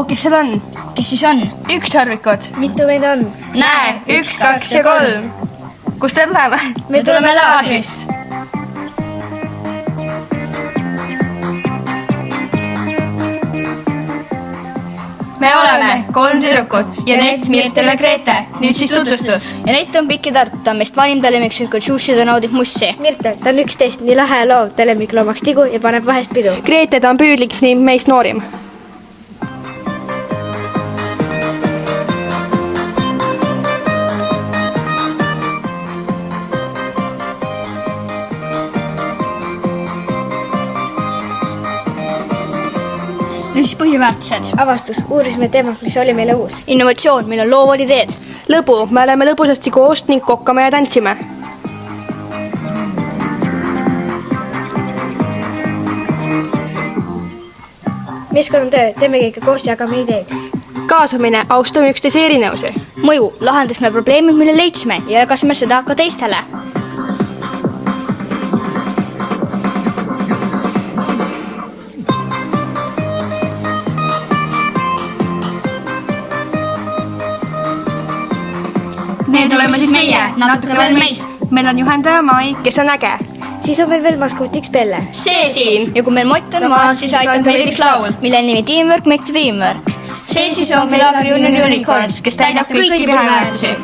kes seal on? Kes siis on? Ükssarvikud. Mitu meid on? Näe, 1, 2 ja 3. Kust me läheme? Me tuleme laagrist. Me oleme 3 tüdrukut ja Nett, Mirtel ja Grete. Nüüd siis tutvustus. Ja Nett on pikk ja tark, ta on meist vanim telemiksuikud, sushi ta naudib mussi. Mirtel, ta on 11, nii lahe ja loov, telemik loomaks tigu ja paneb vahest pidu. Grete, ta on püüdlik ning meist noorim. Nüüd siis põhiväärtused. Avastus, uurisime teemat, mis oli meile uus. Innovatsioon, meil on loovad ideed. Lõbu, me oleme lõbusasti koos ning kokkame ja tantsime. Meeskonnatöö, teeme kõike koos ja jagame ideid. Kaasamine, austame üksteise erinevusi. Mõju, lahendasime probleemid, mille leidsime ja jagasime seda ka teistele. Need oleme siis meie, natuke veel meist. Meil on juhendaja Mai, kes on äge. Siis on meil veel maskotiks Pelle. See siin. Ja kui meil mott on maas, siis aitab meil üks laul, mille nimi Teamwork makes the dreamwork. See siis on meil Agri Junior Unicorns, kes täidab kõiki põhiväärtusi.